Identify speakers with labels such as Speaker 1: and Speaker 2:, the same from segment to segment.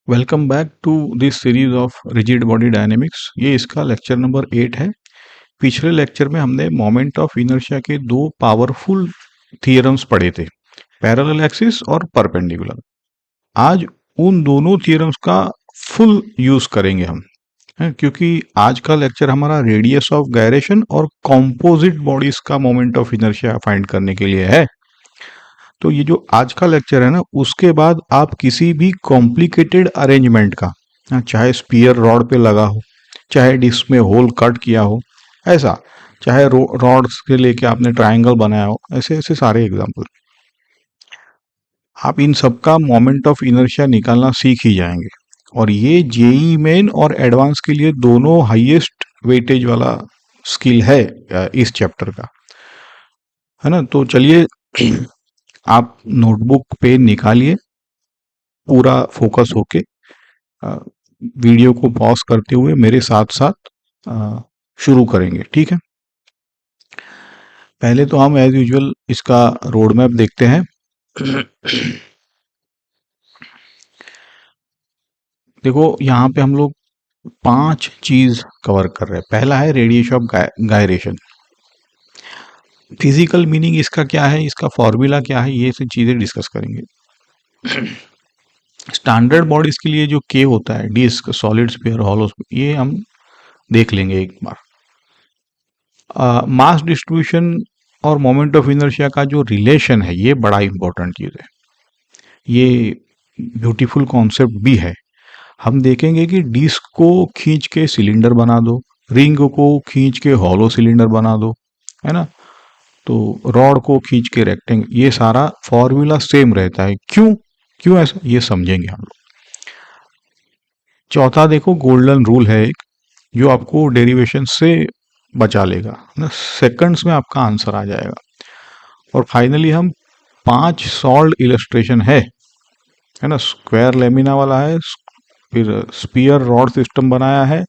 Speaker 1: Welcome back to this series of rigid body dynamics. ये इसका lecture number 8 है। पिछले लेक्चर में हमने मोमेंट ऑफ इनर्शिया के दो पावरफुल थियरम्स पढ़े थे, पैरेलल एक्सिस और परपेंडिकुलर। आज उन दोनों थियरम्स का फुल यूज करेंगे हम, क्योंकि आज का लेक्चर हमारा रेडियस ऑफ गायरेशन और कॉम्पोजिट बॉडीज का मोमेंट ऑफ इनर्शिया फाइंड करने के लिए है। तो ये जो आज का लेक्चर है ना, उसके बाद आप किसी भी कॉम्प्लिकेटेड अरेंजमेंट का, चाहे स्पीयर रॉड पे लगा हो, चाहे डिस्क में होल कट किया हो, ऐसा, चाहे रॉड्स के लेके आपने ट्रायंगल बनाया हो, ऐसे ऐसे सारे एग्जांपल, आप इन सब का मोमेंट ऑफ इनर्शिया निकालना सीख ही जाएंगे। और ये जेई मेन और एडवांस के लिए दोनों हाईएस्ट वेटेज वाला स्किल है इस चैप्टर का, है ना। तो चलिए आप नोटबुक पेन निकालिए, पूरा फोकस होके वीडियो को पॉज करते हुए मेरे साथ साथ शुरू करेंगे, ठीक है। पहले तो हम एज यूजुअल इसका रोड मैप देखते हैं। देखो यहाँ पे हम लोग 5 चीज कवर कर रहे हैं। पहला है radiation of gyration. Physical meaning इसका क्या है, इसका फॉर्मूला क्या है, ये सब चीजें डिस्कस करेंगे। स्टैंडर्ड बॉडीज के लिए जो के होता है, disc, solid sphere, hollow sphere, ये हम देख लेंगे एक बार। मास डिस्ट्रीब्यूशन और मोमेंट ऑफ इनर्शिया का जो रिलेशन है, ये बड़ा इंपॉर्टेंट चीज है। ये ब्यूटीफुल कॉन्सेप्ट भी है। हम देखेंगे कि डिस्क को खींच के सिलेंडर बना दो, रिंग को खींच के हॉलो सिलेंडर बना दो, है ना। तो रॉड को खींच के रेक्टेंगल, ये सारा फॉर्मूला सेम रहता है। क्यों क्यों ऐसा, ये समझेंगे हम लोग। चौथा देखो, गोल्डन रूल है एक, जो आपको डेरिवेशन से बचा लेगा ना, सेकंड्स में आपका आंसर आ जाएगा। और फाइनली हम 5 सॉल्व इलस्ट्रेशन है ना। स्क्वायर लेमिना वाला है, फिर स्पीयर रॉड सिस्टम बनाया है,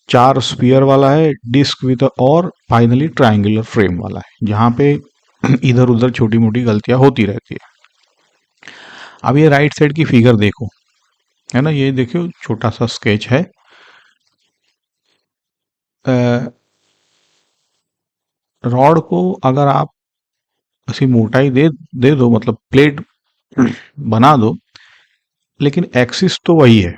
Speaker 1: 4 स्पीयर वाला है, डिस्क विद, और फाइनली ट्रायंगुलर फ्रेम वाला है, जहां पे इधर उधर छोटी मोटी गलतियां होती रहती है। अब ये राइट साइड की फिगर देखो, है ना, ये देखियो छोटा सा स्केच है। रॉड को अगर आप ऐसी मोटाई दे दे दो, मतलब प्लेट बना दो, लेकिन एक्सिस तो वही है,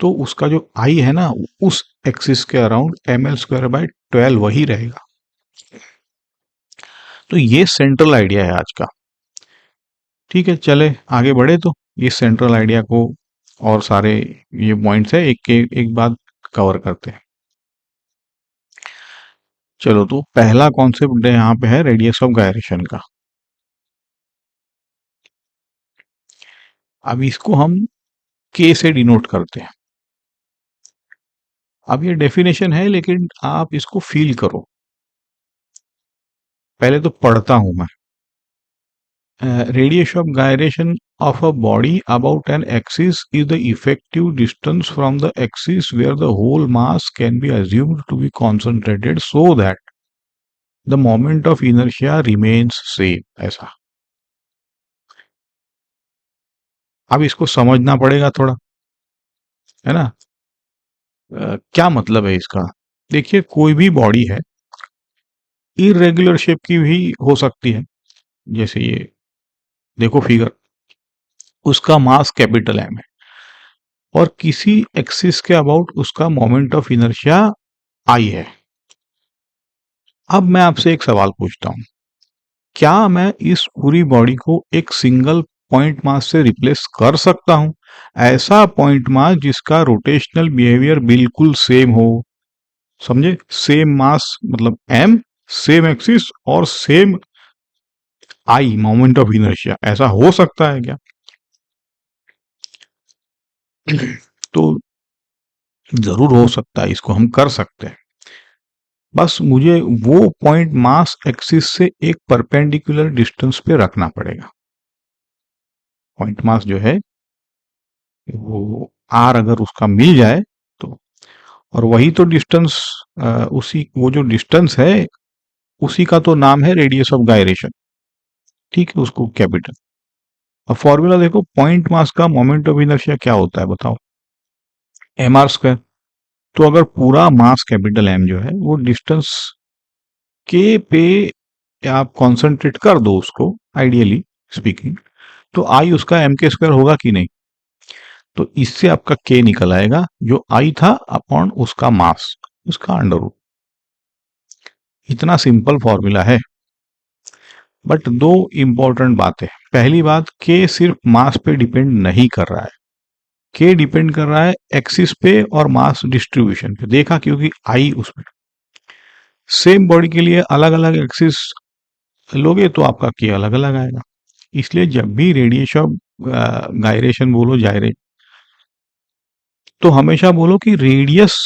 Speaker 1: तो उसका जो आई है ना, उस एक्सिस के अराउंड ml² बाई 12 वही रहेगा। तो ये सेंट्रल आइडिया है आज का, ठीक है। चले आगे बढ़े, तो ये सेंट्रल आइडिया को और सारे ये पॉइंट्स है एक बात कवर करते हैं। चलो, तो पहला कॉन्सेप्ट यहाँ पे है रेडियस ऑफ गायरेशन का। अब इसको हम के से डिनोट करते हैं। अब ये डेफिनेशन है, लेकिन आप इसको फील करो। पहले तो पढ़ता हूं मैं। Radiation of gyration of a body about an axis is the effective distance from the axis where the whole mass can be assumed to be concentrated so that the moment of inertia remains same। ऐसा। अब इसको समझना पड़ेगा थोड़ा, है ना। क्या मतलब है इसका। देखिए, कोई भी बॉडी है, इरेगुलर शेप की भी हो सकती है, जैसे ये देखो फिगर, उसका मास कैपिटल एम है, और किसी एक्सिस के अबाउट उसका मोमेंट ऑफ इनर्शिया आई है। अब मैं आपसे एक सवाल पूछता हूं, क्या मैं इस पूरी बॉडी को एक सिंगल पॉइंट मास से रिप्लेस कर सकता हूं? ऐसा पॉइंट मास जिसका रोटेशनल बिहेवियर बिल्कुल सेम हो। समझे, सेम मास मतलब एम, सेम एक्सिस और same I, moment of inertia, ऐसा हो सकता है क्या? तो जरूर हो सकता है, इसको हम कर सकते हैं। बस मुझे वो पॉइंट मास एक्सिस से एक परपेंडिकुलर डिस्टेंस पे रखना पड़ेगा। पॉइंट मास जो है वो आर अगर उसका मिल जाए तो, और वही तो डिस्टेंस, उसी वो जो डिस्टेंस है, उसी का तो नाम है रेडियस ऑफ गायरेशन, ठीक है, उसको कैपिटल। अब फॉर्मूला देखो, पॉइंट मास का मोमेंट ऑफ इनर्शिया क्या होता है बताओ, mr²। तो अगर पूरा मास कैपिटल एम जो है वो डिस्टेंस के पे आप कॉन्सेंट्रेट कर दो उसको, आइडियली स्पीकिंग, तो आई उसका एम के स्क्वायर होगा कि नहीं। तो इससे आपका के निकल आएगा जो आई था अपॉन उसका मास, उसका अंडर रूट। इतना सिंपल फॉर्मूला है। बट दो इंपॉर्टेंट बातें, पहली बात, के सिर्फ मास पे डिपेंड नहीं कर रहा है, के डिपेंड कर रहा है एक्सिस पे और मास डिस्ट्रीब्यूशन पे। देखा, क्योंकि आई उसमें सेम बॉडी के लिए अलग अलग एक्सिस लोगे तो आपका के अलग अलग आएगा। इसलिए जब भी रेडिएशन गायरेशन बोलो, जायरे, तो हमेशा बोलो कि radius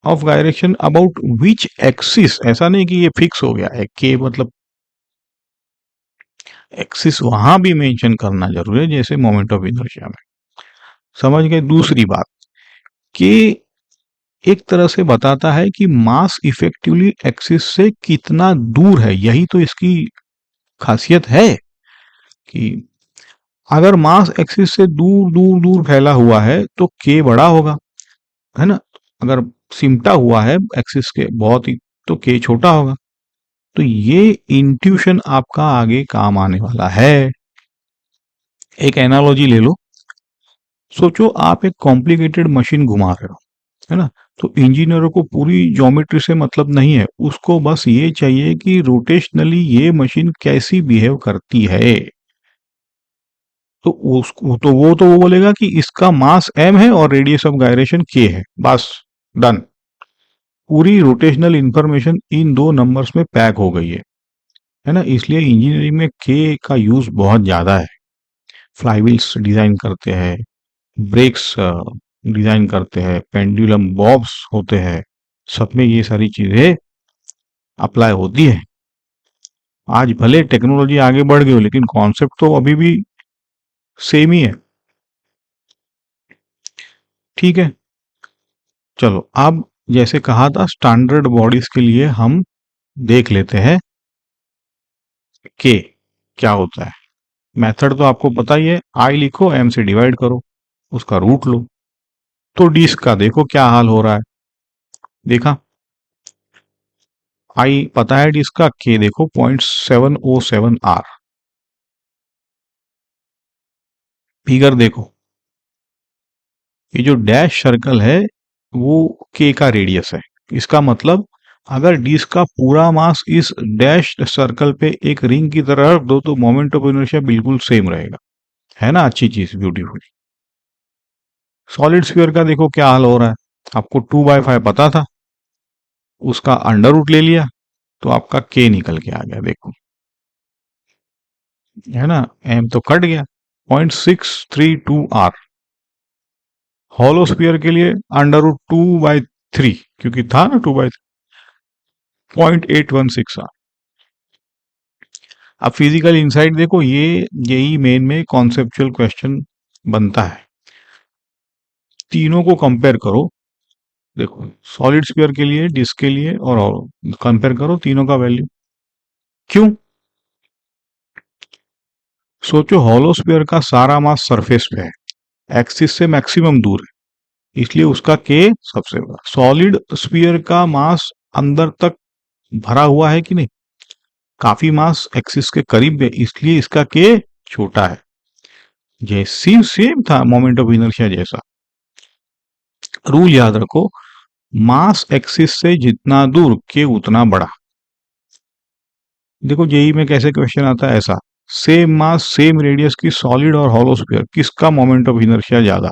Speaker 1: of gyration about which axis. ऐसा नहीं कि ये फिक्स हो गया है के, मतलब एक्सिस वहां भी मेंशन करना जरूरी है जैसे मोमेंट ऑफ इनर्शिया में। समझ गए। दूसरी बात, कि एक तरह से बताता है कि मास इफेक्टिवली एक्सिस से कितना दूर है। यही तो इसकी खासियत है कि अगर मास एक्सिस से दूर दूर दूर फैला हुआ है तो के बड़ा होगा, है ना। अगर सिमटा हुआ है एक्सिस के बहुत ही, तो के छोटा होगा। तो ये इंट्यूशन आपका आगे काम आने वाला है। एक एनालॉजी ले लो, सोचो आप एक कॉम्प्लिकेटेड मशीन घुमा रहे हो, है ना। तो इंजीनियरों को पूरी ज्योमेट्री से मतलब नहीं है, उसको बस ये चाहिए कि रोटेशनली ये मशीन कैसी बिहेव करती है। तो उसको तो वो बोलेगा कि इसका मास m है और रेडियस ऑफ गायरेशन k है, बस डन। पूरी रोटेशनल इंफॉर्मेशन इन दो नंबर्स में पैक हो गई है ना। इसलिए इंजीनियरिंग में k का यूज बहुत ज्यादा है। फ्लाईव्हील्स डिजाइन करते हैं, ब्रेक्स डिजाइन करते हैं, पेंडुलम बॉब्स होते हैं, सब में ये सारी चीजें अप्लाई होती है। आज भले टेक्नोलॉजी आगे बढ़ गई हो लेकिन कॉन्सेप्ट तो अभी भी सेम ही है। ठीक है, चलो अब जैसे कहा था स्टैंडर्ड बॉडीज के लिए हम देख लेते हैं के क्या होता है। मेथड तो आपको पता ही है, आई लिखो, एम से डिवाइड करो, उसका रूट लो। तो डिस्क का देखो क्या हाल हो रहा है। देखा, आई पता है डिस्क का, के देखो 0.707 आर। फिगर देखो, ये जो डैश सर्कल है वो के का रेडियस है। इसका मतलब अगर डिस्क का पूरा मास इस डैश सर्कल पे एक रिंग की तरह रख दो तो मोमेंट ऑफ इनर्शिया बिल्कुल सेम रहेगा, है ना। अच्छी चीज, ब्यूटीफुल। सॉलिड स्फीयर का देखो क्या हाल हो रहा है। आपको 2/5 पता था, उसका अंडर रूट ले लिया तो आपका के निकल के आ गया, देखो, है ना। एम तो कट गया, 0.632 आर। हॉलो स्फीयर के लिए अंडर रूट 2/3, क्योंकि था ना 2/3, 0.816 आर। अब फिजिकल इनसाइट देखो, ये यही मेन में कॉन्सेप्चुअल क्वेश्चन बनता है। तीनों को कंपेयर करो, देखो सॉलिड स्फीयर के लिए, डिस्क के लिए और कंपेयर करो तीनों का वैल्यू। क्यों? सोचो, हॉलो स्फीयर का सारा मास सरफेस पे है, एक्सिस से मैक्सिमम दूर है, इसलिए उसका के सबसे बड़ा। सॉलिड स्फीयर का मास अंदर तक भरा हुआ है कि नहीं, काफी मास एक्सिस के करीब है, इसलिए इसका के छोटा है। जैसे सेम था मोमेंट ऑफ इनर्शिया जैसा। रूल याद रखो, मास एक्सिस से जितना दूर के उतना बड़ा। देखो जेई में कैसे क्वेश्चन आता है, ऐसा, सेम मास सेम रेडियस की सॉलिड और हॉलो स्फीयर, किसका मोमेंट ऑफ इनर्शिया ज्यादा,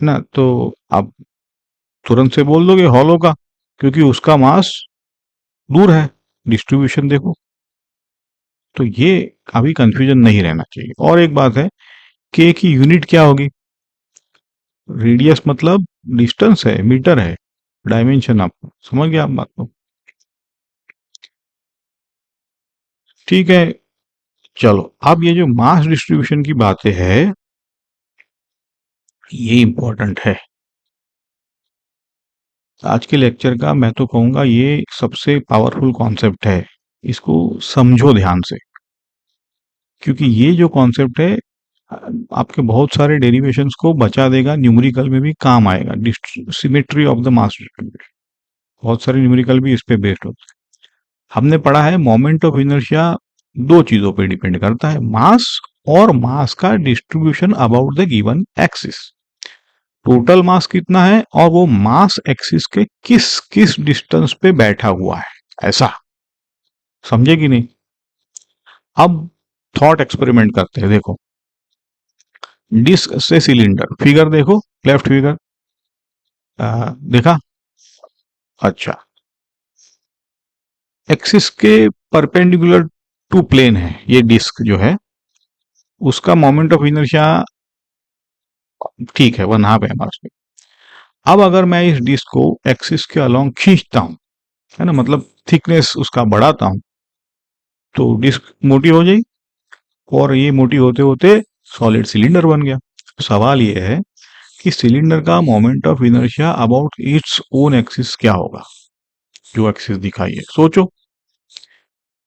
Speaker 1: है ना। तो आप तुरंत से बोल दोगे हॉलो का, क्योंकि उसका मास दूर है। डिस्ट्रीब्यूशन देखो, तो ये अभी कंफ्यूजन नहीं रहना चाहिए। और एक बात है, के की यूनिट क्या होगी। रेडियस मतलब डिस्टेंस है, मीटर है, डायमेंशन। आप समझ गए आप बात को। ठीक है, चलो अब ये जो मास डिस्ट्रीब्यूशन की बातें है, ये इंपॉर्टेंट है आज के लेक्चर का। मैं तो कहूंगा ये सबसे पावरफुल कॉन्सेप्ट है, इसको समझो ध्यान से। क्योंकि ये जो कॉन्सेप्ट है आपके बहुत सारे डेरिवेशंस को बचा देगा, न्यूमेरिकल में भी काम आएगा। Symmetry of the mass distribution, बहुत सारे न्यूमेरिकल भी इस पे बेस्ड होते हैं। हमने पढ़ा है मोमेंट ऑफ इनर्शिया दो चीजों पे डिपेंड करता है, मास और मास का distribution about the given axis. Total mass कितना है और वो मास एक्सिस के किस किस डिस्टेंस पे बैठा हुआ है, ऐसा समझे कि नहीं। अब थॉट एक्सपेरिमेंट करते हैं। देखो डिस्क से सिलेंडर, फिगर देखो, लेफ्ट फिगर देखा। अच्छा, एक्सिस के परपेंडिकुलर टू प्लेन है ये डिस्क जो है, उसका मोमेंट ऑफ इनर्शिया ठीक है 1/2 m²। अब अगर मैं इस डिस्क को एक्सिस के अलोंग खींचता हूं, है ना, मतलब थिकनेस उसका बढ़ाता हूं, तो डिस्क मोटी हो जाएगी और ये मोटी होते होते सॉलिड सिलेंडर बन गया। सवाल ये है कि सिलेंडर का moment of inertia about its own axis क्या होगा, जो एक्सिस दिखाई है। सोचो,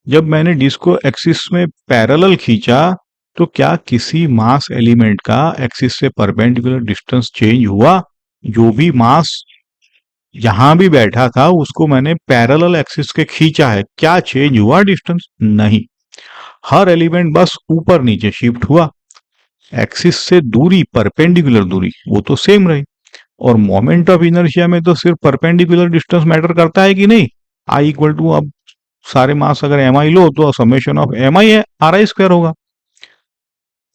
Speaker 1: जब मैंने डिस्क को एक्सिस में पैरेलल खींचा तो क्या किसी मास एलिमेंट का एक्सिस से परपेंडिकुलर डिस्टेंस चेंज हुआ? जो भी मास यहां भी बैठा था उसको मैंने पैरेलल एक्सिस के खींचा है, क्या चेंज हुआ डिस्टेंस? नहीं, हर एलिमेंट बस ऊपर नीचे शिफ्ट हुआ, एक्सिस से दूरी, परपेंडिकुलर दूरी वो तो सेम रही। और मोमेंट ऑफ इनर्शिया में तो सिर्फ परपेंडिकुलर डिस्टेंस मैटर करता है कि नहीं। आई इक्वल टू, अब सारे मास अगर एम आई लो तो समेशन ऑफ एम आई है, आर आई स्क्वायर होगा।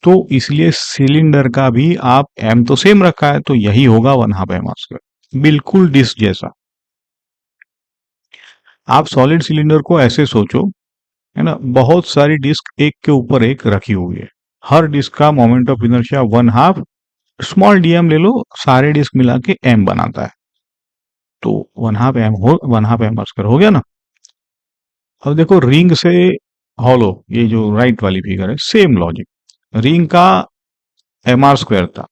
Speaker 1: तो इसलिए सिलेंडर का भी आप एम तो सेम रखा है तो यही होगा 1/2 m², बिल्कुल डिस्क जैसा। आप सॉलिड सिलेंडर को ऐसे सोचो, है ना, बहुत सारी डिस्क एक के ऊपर एक रखी हुई है, हर डिस्क का moment of inertia 1/2, small D M ले लो, सारे डिस्क मिला के एम बनाता है, तो 1/2 m² हो गया ना। अब देखो रिंग से हॉलो, ये जो राइट वाली फिगर है, सेम लॉजिक। रिंग का mr² था,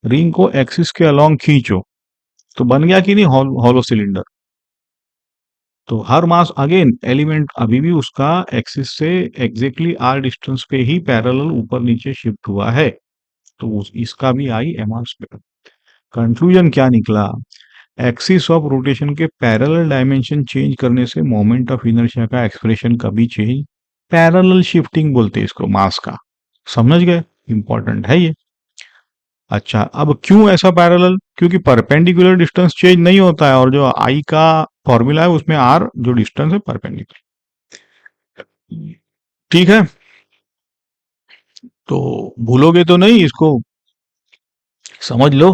Speaker 1: रिंग को एक्सिस के अलोंग खींचो तो बन गया कि नहीं हॉलो सिलेंडर। तो हर मास अगेन एलिमेंट अभी भी उसका एक्सिस से एग्जैक्टली आर डिस्टेंस पे ही पैरेलल ऊपर नीचे शिफ्ट हुआ है, तो इसका भी आई mr²। कंक्लूजन क्या निकला? एक्सिस ऑफ रोटेशन के पैरेलल डायमेंशन चेंज करने से मोमेंट ऑफ इनर्शिया का एक्सप्रेशन कभी चेंज, पैरेलल शिफ्टिंग बोलते हैं इसको मास का। समझ गए, इंपॉर्टेंट है ये। अच्छा, अब क्यों ऐसा पैरेलल? क्योंकि परपेंडिकुलर डिस्टेंस चेंज नहीं होता है और जो आई का फॉर्मूला है उसमें आर जो डिस्टेंस है परपेंडिकुलर। ठीक है, तो भूलोगे तो नहीं, इसको समझ लो।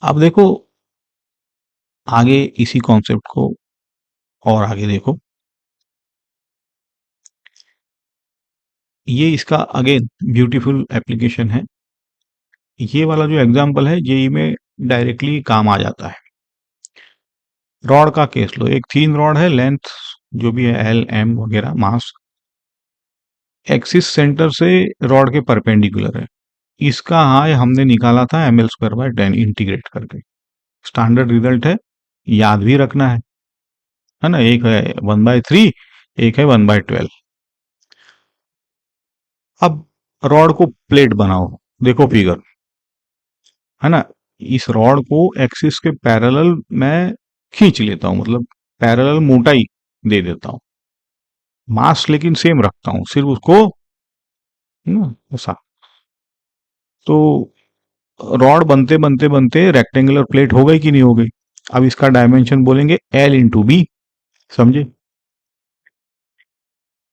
Speaker 1: अब देखो आगे इसी कॉन्सेप्ट को और आगे देखो, ये इसका अगेन ब्यूटीफुल एप्लीकेशन है। ये वाला जो एग्जांपल है जेई में डायरेक्टली काम आ जाता है। रॉड का केस लो, एक थीन रॉड है, लेंथ जो भी है एल एम वगैरह, मास एक्सिस सेंटर से रॉड के परपेंडिकुलर है। इसका हाई हमने निकाला था ml²/10 इंटीग्रेट करके। स्टैंडर्ड रिजल्ट है, याद भी रखना है ना। एक है 1/3, एक है 1/12। अब रॉड को प्लेट बनाओ, देखो फिगर, है ना। इस रॉड को एक्सिस के पैरेलल मैं खींच लेता हूं, मतलब पैरेलल मोटाई दे देता हूं, मास लेकिन सेम रखता हूं, सिर्फ उसको ना ऐसा। तो रॉड बनते बनते बनते रेक्टेंगुलर प्लेट हो गई कि नहीं हो गई। अब इसका डायमेंशन बोलेंगे L/B, समझे।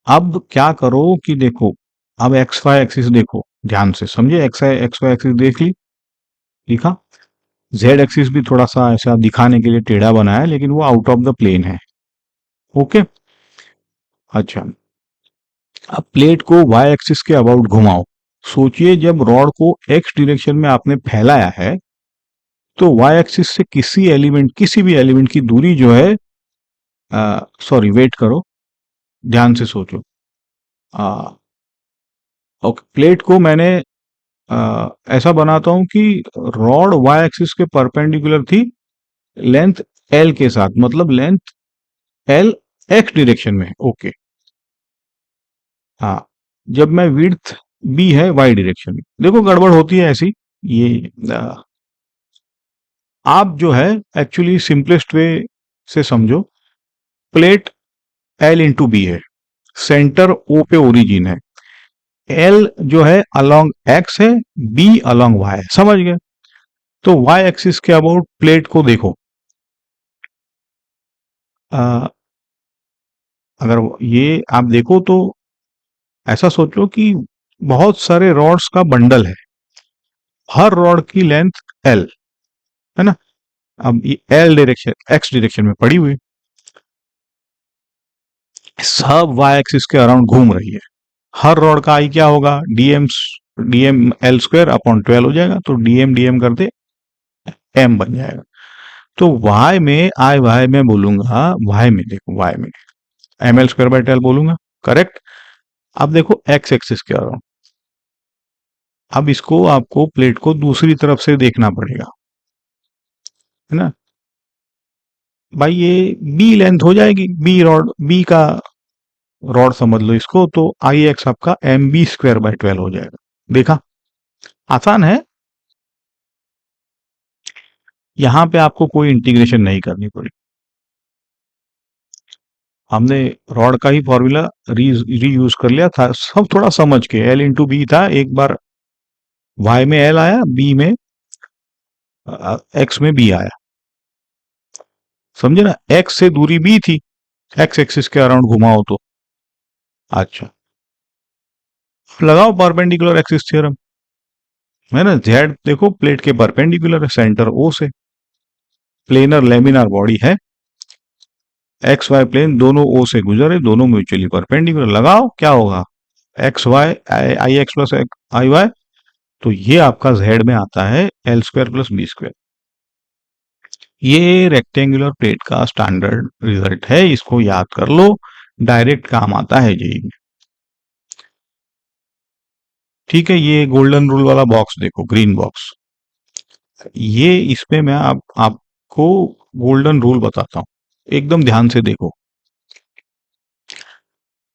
Speaker 1: अब क्या करो कि देखो, अब एक्स वाई एक्सिस देखो ध्यान से, समझे। एक्स वाई एक्सिस देख ली, लिखा। जेड एक्सिस भी थोड़ा सा ऐसा दिखाने के लिए टेढ़ा बना है, लेकिन वो आउट ऑफ द प्लेन है। ओके, अच्छा। अब प्लेट को वाई एक्सिस के अबाउट घुमाओ। सोचिए जब रॉड को एक्स डायरेक्शन में आपने फैलाया है तो वाई एक्सिस से किसी भी एलिमेंट की दूरी जो है, सॉरी वेट करो, ध्यान से सोचो। ओके, प्लेट को मैंने ऐसा बनाता हूं कि रॉड वाई एक्सिस के परपेंडिकुलर थी लेंथ एल के साथ, मतलब लेंथ एल एक्स डायरेक्शन में। ओके, हाँ, जब मैं विड्थ बी है वाई डायरेक्शन में, देखो गड़बड़ होती है ऐसी। ये आप जो है एक्चुअली सिंपलेस्ट वे से समझो, प्लेट एल इंटू बी है, सेंटर ओ पे ओरिजिन है, एल जो है अलोंग एक्स है, बी अलोंग वाई है, समझ गए? तो वाई एक्सिस के अबाउट प्लेट को देखो। आ, अगर ये आप देखो तो ऐसा सोचो कि बहुत सारे रॉड्स का बंडल है, हर रॉड की लेंथ एल है ना। अब ये एल डायरेक्शन एक्स डायरेक्शन में पड़ी हुई, सब वाई एक्सिस के अराउंड घूम रही है। हर रॉड का आई क्या होगा, डीएम एल स्क्वायर अपॉन 12 हो जाएगा, तो डीएम डीएम करते एम बन जाएगा। तो वाई में आई वाई में बोलूंगा, वाई में देखो, वाई में एम एल स्क्वायर बाई 12 बोलूंगा, करेक्ट। अब देखो एक्स एक्सिस के अराउंड, अब इसको आपको प्लेट को दूसरी तरफ से देखना पड़ेगा, है ना भाई। ये बी लेंथ हो जाएगी, बी रॉड, बी का रॉड समझ लो इसको, तो आई एक्स आपका एम बी स्क्वायर बाई 12 हो जाएगा। देखा, आसान है। यहां पे आपको कोई इंटीग्रेशन नहीं करनी पड़ी, हमने रॉड का ही फॉर्मूला रीयूज कर लिया था, सब थोड़ा समझ के। एल इंटू बी था, एक बार वाई में एल आया, बी में एक्स में बी आया, समझे ना। एक्स से दूरी बी थी, एक्स एक्सिस के अराउंड घुमाओ तो। अच्छा, लगाओ परपेंडिकुलर एक्सिस थ्योरम, है ना। जेड देखो प्लेट के परपेंडिकुलर है, सेंटर ओ से, प्लेनर लेमिनार बॉडी है, एक्स वाई प्लेन दोनों ओ से गुजरे, दोनों म्यूचुअली परपेंडिकुलर, लगाओ क्या होगा, X Y I X plus I Y, तो ये आपका जेड में आता है L square plus B square. ये रेक्टेंगुलर प्लेट का स्टैंडर्ड रिजल्ट है, इसको याद कर लो, डायरेक्ट काम आता है जेई में। ठीक है, ये गोल्डन रूल वाला बॉक्स देखो, ग्रीन बॉक्स, ये इसमें मैं आपको गोल्डन रूल बताता हूं, एकदम ध्यान से देखो।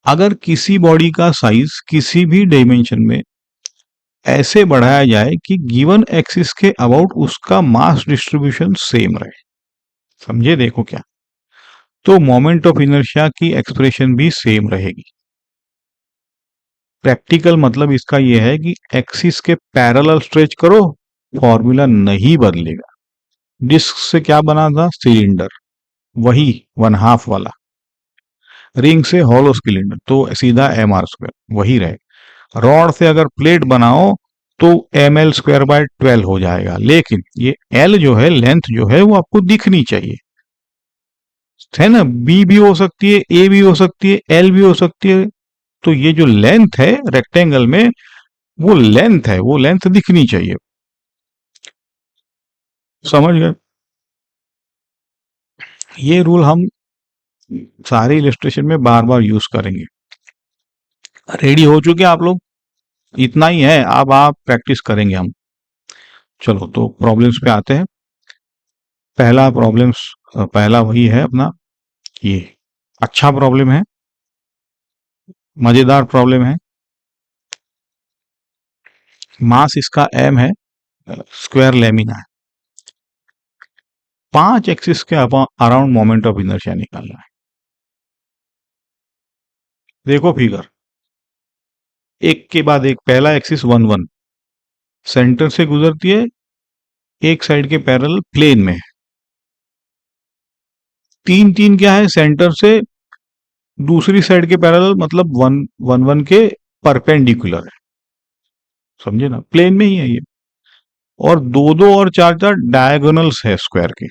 Speaker 1: अगर किसी बॉडी का साइज किसी भी डायमेंशन में ऐसे बढ़ाया जाए कि गिवन एक्सिस के अबाउट उसका मास डिस्ट्रीब्यूशन सेम रहे, समझे, देखो क्या, तो मोमेंट ऑफ इनर्शिया की एक्सप्रेशन भी सेम रहेगी। प्रैक्टिकल मतलब इसका यह है कि एक्सिस के पैरेलल स्ट्रेच करो, फॉर्मूला नहीं बदलेगा। डिस्क से क्या बना था, सिलेंडर, वही 1/2 वाला, रिंग से हॉलो सिलेंडर, तो सीधा एम आर स्क्वायर वही रहे। रॉड से अगर प्लेट बनाओ तो एम एल स्क्वायर बाय 12 हो जाएगा, लेकिन ये एल जो है, लेंथ जो है, वो आपको दिखनी चाहिए, है ना। बी भी हो सकती है, ए भी हो सकती है, एल भी हो सकती है, तो ये जो लेंथ है रेक्टेंगल में, वो लेंथ है, वो लेंथ दिखनी चाहिए, समझ गए। ये रूल हम सारे इलेस्ट्रेशन में बार बार यूज करेंगे। रेडी हो चुके आप लोग, इतना ही है, अब आप प्रैक्टिस करेंगे हम। चलो तो प्रॉब्लम्स पे आते हैं। पहला प्रॉब्लम्स, पहला वही है अपना, ये अच्छा प्रॉब्लम है, मजेदार प्रॉब्लम है। मास इसका एम है, स्क्वायर लेमिना है, 5 एक्सिस के अराउंड मोमेंट ऑफ इनर्शिया निकालना है। देखो फिगर, एक के बाद एक, पहला एक्सिस 1 1 सेंटर से गुजरती है, एक साइड के पैरेलल प्लेन में है। 3 3 क्या है, सेंटर से दूसरी साइड के पैरेलल, मतलब 1 1 1 के परपेंडिकुलर है, समझे ना, प्लेन में ही है ये। और 2 2 और 4 4 डायगोनल्स है स्क्वायर के,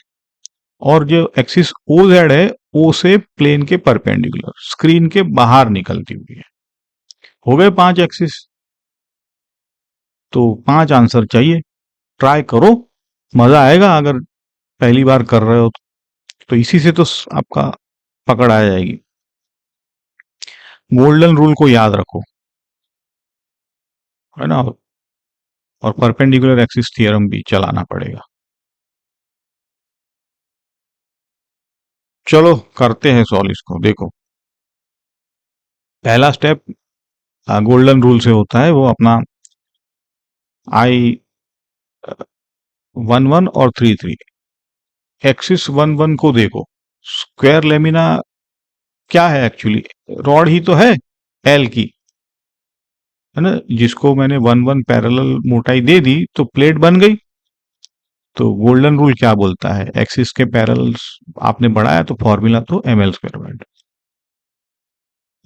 Speaker 1: और जो एक्सिस ओ जेड है, ओ से प्लेन के परपेंडिकुलर, स्क्रीन के बाहर निकलती हुई है। हो गए 5 एक्सिस, तो 5 आंसर चाहिए। ट्राई करो, मजा आएगा अगर पहली बार कर रहे हो तो इसी से तो आपका पकड़ आ जाएगी। गोल्डन रूल को याद रखो, है ना, और परपेंडिकुलर एक्सिस थ्योरम भी चलाना पड़ेगा। चलो करते हैं सॉल्व इसको, देखो पहला स्टेप, गोल्डन रूल से होता है, वो अपना आई 11 और 33। एक्सिस 11 को देखो, स्क्वायर लेमिना क्या है एक्चुअली, रॉड ही तो है एल की, है ना, जिसको मैंने 11 पैरेलल मोटाई दे दी तो प्लेट बन गई। तो गोल्डन रूल क्या बोलता है, एक्सिस के पैरेलल्स आपने बढ़ाया तो फॉर्मूला तो एम एल स्क्वायर बाय।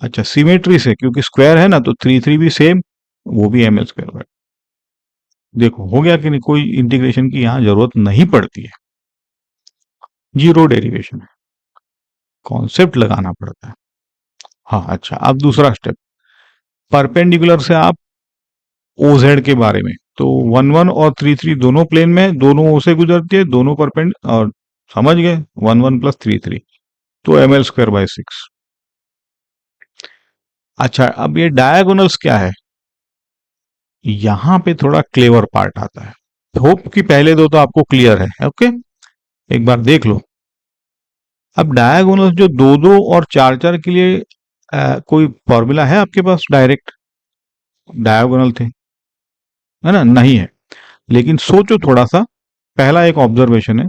Speaker 1: अच्छा, सिमेट्री से, क्योंकि स्क्वायर है ना, तो 3 भी सेम, वो भी एम एल स्क्वायर बाय। देखो हो गया कि नहीं, कोई इंटीग्रेशन की यहां जरूरत नहीं पड़ती है, जीरो डेरिवेशन है, कॉन्सेप्ट लगाना पड़ता है। हाँ अच्छा, अब दूसरा स्टेप, परपेंडिकुलर से आप ओजेड के बारे में, तो 11 और 33 दोनों प्लेन में, दोनों ओ से गुजरती है, दोनों परपेंड, और समझ गए, 11 प्लस 33, तो एम एल स्क्वायर बाय 6। अच्छा, अब ये डायगोनल्स क्या है, यहां पे थोड़ा क्लेवर पार्ट आता है। होप कि पहले दो तो आपको क्लियर है, ओके, एक बार देख लो। अब डायगोनल्स जो दो दो और चार चार के लिए कोई फॉर्मूला है आपके पास डायरेक्ट, डायगोनल थे, है ना, नहीं है, लेकिन सोचो थोड़ा सा। पहला एक ऑब्जर्वेशन है,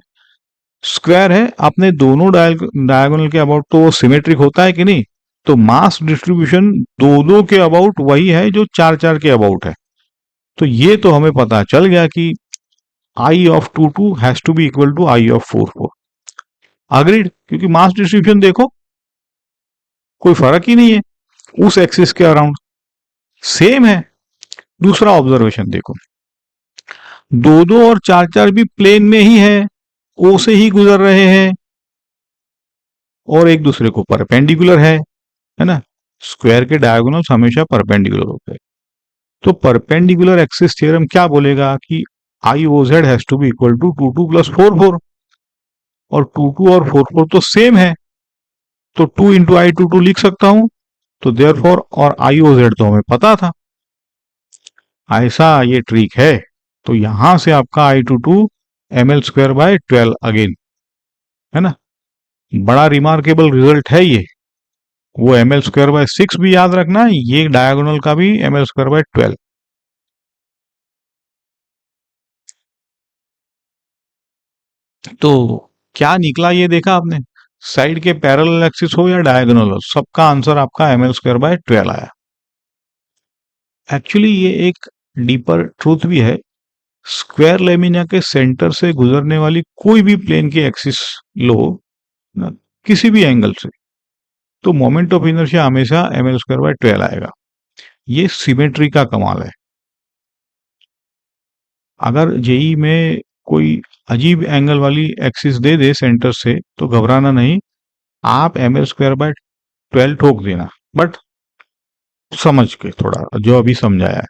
Speaker 1: स्क्वायर है, आपने दोनों डायगोनल के अबाउट, तो वो सिमेट्रिक होता है कि नहीं, तो मास डिस्ट्रीब्यूशन दो दो के अबाउट वही है जो चार चार के अबाउट है। तो ये तो हमें पता चल गया कि I of 2 2 has to be equal to I of 4 4। Agreed, क्योंकि मास डिस्ट्रीब्यूशन देखो कोई फर्क ही नहीं है उस एक्सिस के अराउंड, सेम है। दूसरा ऑब्जर्वेशन देखो, दो दो और चार चार भी प्लेन में ही है, ओ से ही गुजर रहे हैं और एक दूसरे को परपेंडिकुलर है ना, स्क्वायर के डायगोनल्स हमेशा परपेंडिकुलर होते हैं। तो परपेंडिकुलर एक्सिस थ्योरम क्या बोलेगा कि I O Z has to be equal to 2 2 plus 4 4, और 2 2 और 4 4 तो सेम है, तो 2 इंटू आई 2 2 लिख सकता हूं। तो देयर फॉर, और आई ओ जेड तो हमें पता था, ऐसा ये ट्रिक है। तो यहां से आपका I two two M L square by 12 again, है ना, बड़ा रिमार्केबल रिजल्ट है ये। वो एम एल स्क्वायर बाय 6 भी याद रखना, ये डायगोनल का भी एम एल स्क्वायर बाय 12। तो क्या निकला ये देखा आपने, साइड के पैरेलल एक्सिस हो या डायगोनल हो, सबका आंसर आपका एम एल स्क्वायर बाय 12 आया। एक्चुअली ये एक डीपर ट्रूथ भी है, स्क्वायर लेमिना के सेंटर से गुजरने वाली कोई भी प्लेन की एक्सिस लो ना, किसी भी एंगल से, तो मोमेंट ऑफ इनर्शिया हमेशा एम एल स्क्वायर बाय 12 आएगा। ये सिमेट्री का कमाल है। अगर जेई में कोई अजीब एंगल वाली एक्सिस दे दे सेंटर से, तो घबराना नहीं, आप एम एल स्क्वायर बाय 12 ठोक देना, बट समझ के थोड़ा, जो अभी समझाया है।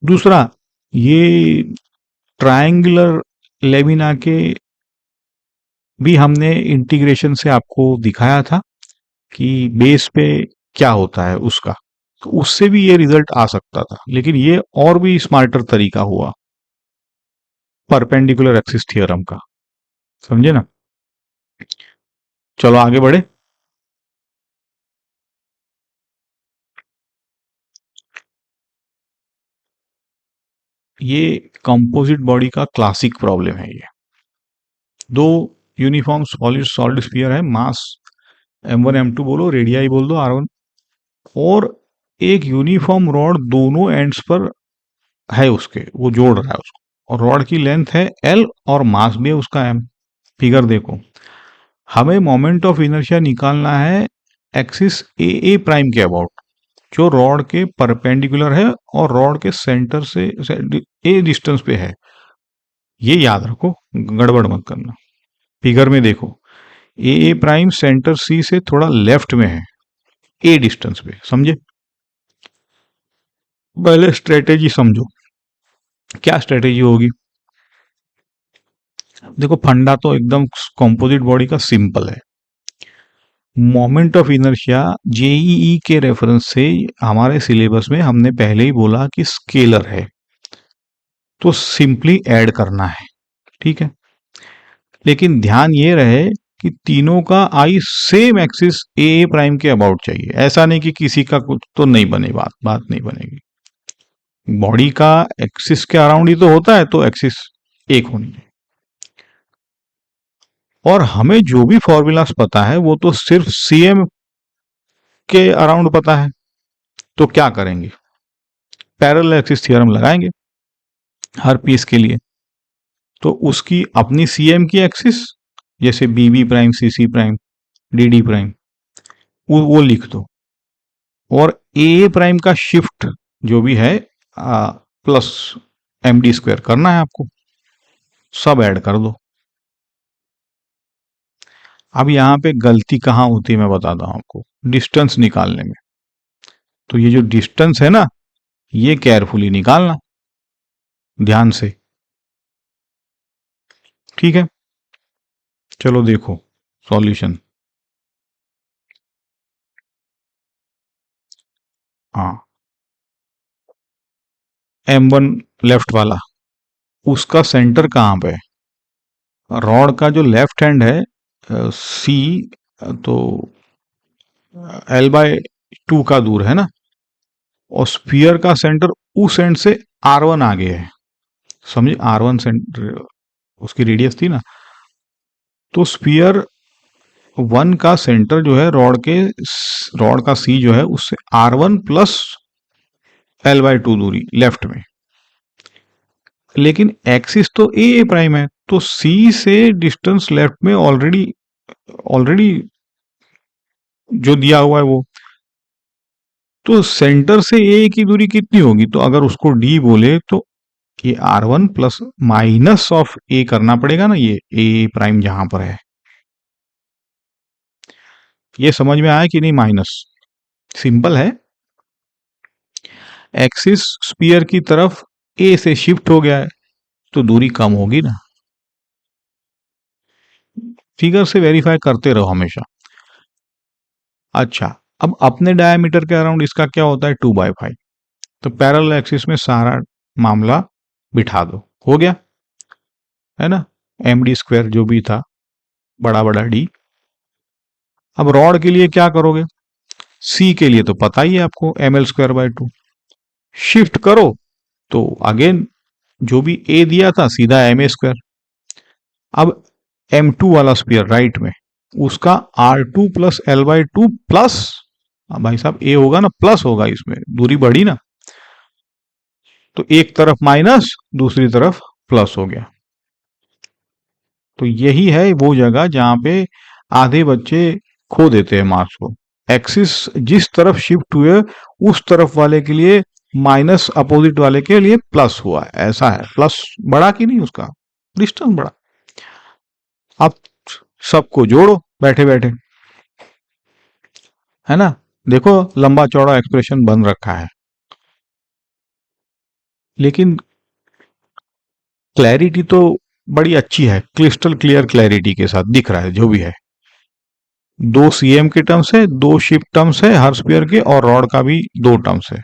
Speaker 1: दूसरा, ये ट्रायंगुलर लेमिना के भी हमने इंटीग्रेशन से आपको दिखाया था कि बेस पे क्या होता है उसका, तो उससे भी ये रिजल्ट आ सकता था, लेकिन ये और भी स्मार्टर तरीका हुआ परपेंडिकुलर एक्सिस थ्योरम का, समझे ना। चलो आगे बढ़े। ये कंपोजिट बॉडी का क्लासिक प्रॉब्लम है ये। दो यूनिफॉर्म सॉलिड सॉलिड स्फीयर है, मास m1 m2 बोलो, रेडियाई बोल दो r1, और एक यूनिफॉर्म रॉड दोनों एंड्स पर है उसके, वो जोड़ रहा है उसको, और रॉड की लेंथ है l और मास भी है उसका m। फिगर देखो, हमें मोमेंट ऑफ इनर्शिया निकालना है एक्सिस ए प्राइम के अबाउट, जो रॉड के परपेंडिकुलर है और रॉड के सेंटर से ए डिस्टेंस पे है। ये याद रखो, गड़बड़ मत करना। फिगर में देखो, ए प्राइम सेंटर सी से थोड़ा लेफ्ट में है, ए डिस्टेंस पे, समझे। पहले स्ट्रेटेजी समझो, क्या स्ट्रेटेजी होगी। देखो फंडा तो एकदम कंपोजिट बॉडी का सिंपल है। मोमेंट ऑफ इनर्शिया जेईई के रेफरेंस से हमारे सिलेबस में हमने पहले ही बोला कि स्केलर है, तो सिंपली ऐड करना है, ठीक है। लेकिन ध्यान ये रहे कि तीनों का आई सेम एक्सिस ए प्राइम के अबाउट चाहिए। ऐसा नहीं कि किसी का कुछ तो नहीं बने, बात नहीं बनेगी। बॉडी का एक्सिस के अराउंड ही तो होता है, तो एक्सिस एक होनी चाहिए। और हमें जो भी फॉर्मूलास पता है वो तो सिर्फ सीएम के अराउंड पता है। तो क्या करेंगे, पैरेलल एक्सिस थ्योरम लगाएंगे हर पीस के लिए। तो उसकी अपनी सीएम की एक्सिस, जैसे बी बी प्राइम, सी C prime, D D prime, वो लिख दो। और ए प्राइम का शिफ्ट जो भी है प्लस एम डी स्क्वायर करना है आपको, सब ऐड कर दो। अब यहां पे गलती कहां होती है मैं बताता हूं आपको, डिस्टेंस निकालने में। तो ये जो डिस्टेंस है ना, ये केयरफुली निकालना, ध्यान से। ठीक है, चलो देखो सॉल्यूशन। हाँ, M1 लेफ्ट वाला, उसका सेंटर कहाँ पे है? रॉड का जो लेफ्ट हैंड है सी, तो L/2 का दूर है ना, और स्फीयर का सेंटर उस एंड से R1 आगे है, समझे? R1 सेंटर उसकी रेडियस थी ना। तो स्फीयर 1 का सेंटर जो है रॉड का सी जो है उससे R1 प्लस L/2 दूरी लेफ्ट में। लेकिन एक्सिस तो ए प्राइम है, तो सी से डिस्टेंस लेफ्ट में ऑलरेडी जो दिया हुआ है वो, तो सेंटर से ए की दूरी कितनी होगी? तो अगर उसको डी बोले तो ये R1 प्लस माइनस ऑफ ए करना पड़ेगा ना, ये ए प्राइम जहां पर है। ये समझ में आया कि नहीं? माइनस सिंपल है, एक्सिस स्पीयर की तरफ ए से शिफ्ट हो गया है तो दूरी कम होगी ना। फिगर से वेरीफाई करते रहो हमेशा। अच्छा, अब अपने डायमीटर के अराउंड इसका क्या होता है? 2/5। तो पैरेलल एक्सिस में सारा मामला बिठा दो, हो गया है ना, एम डी स्क्वायर जो भी था, बड़ा बड़ा डी। अब रॉड के लिए क्या करोगे? सी के लिए तो पता ही है आपको, ml²/2। शिफ्ट करो तो अगेन जो भी ए दिया था सीधा ma²। अब M2 वाला स्पीयर राइट में, उसका R2 प्लस L/2 प्लस, भाई साहब ए होगा ना, प्लस होगा, इसमें दूरी बढ़ी ना, तो एक तरफ माइनस दूसरी तरफ प्लस हो गया। तो यही है वो जगह जहां पे आधे बच्चे खो देते हैं मार्क्स को। एक्सिस जिस तरफ शिफ्ट हुए उस तरफ वाले के लिए माइनस, अपोजिट वाले के लिए प्लस हुआ है, ऐसा है। प्लस बढ़ा कि नहीं, उसका डिस्टेंस बढ़ा। अब सबको जोड़ो बैठे बैठे, है ना। देखो लंबा चौड़ा एक्सप्रेशन बन रखा है, लेकिन क्लैरिटी तो बड़ी अच्छी है, क्रिस्टल क्लियर क्लैरिटी के साथ दिख रहा है जो भी है। 2 सीएम के टर्म्स है, 2 शिफ्ट टर्म्स है हर स्क्वायर के, और रॉड का भी 2 टर्म्स है,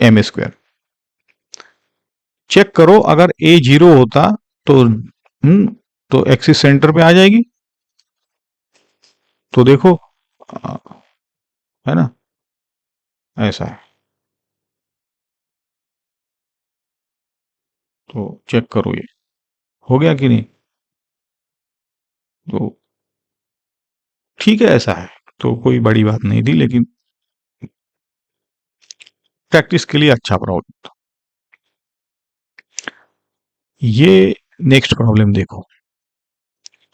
Speaker 1: m²। चेक करो, अगर a 0 होता तो तो एक्सिस सेंटर पे आ जाएगी। तो देखो है ना, ऐसा है। तो चेक करो ये हो गया कि नहीं। तो ठीक है, ऐसा है तो कोई बड़ी बात नहीं थी, लेकिन प्रैक्टिस के लिए अच्छा प्रॉब्लम था ये। नेक्स्ट प्रॉब्लम देखो,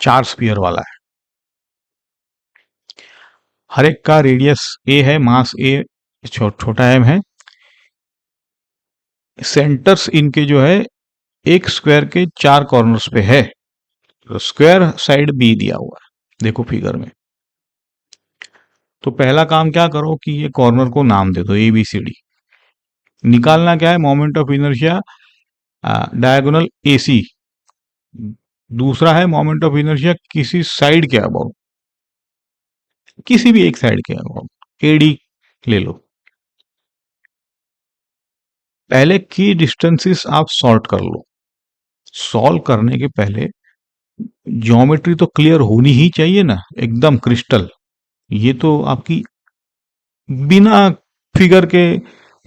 Speaker 1: 4 स्पीयर वाला है, हर एक का रेडियस ए है, मास ए, छोटा एम है। सेंटर्स इनके जो है एक स्क्वायर के 4 कॉर्नर्स पे है, तो स्क्वायर साइड बी दिया हुआ है, देखो फिगर में। तो पहला काम क्या करो कि ये कॉर्नर को नाम दे दो ए बी सी डी। निकालना क्या है? Moment of inertia diagonal A C. दूसरा है मोमेंट ऑफ इनर्शिया किसी साइड के अबाउट, किसी भी एक साइड के अबाउट, एडी ले लो। पहले की डिस्टेंसेस आप सॉर्ट कर लो। सॉल्व करने के पहले ज्योमेट्री तो क्लियर होनी ही चाहिए ना, एकदम क्रिस्टल। ये तो आपकी बिना फिगर के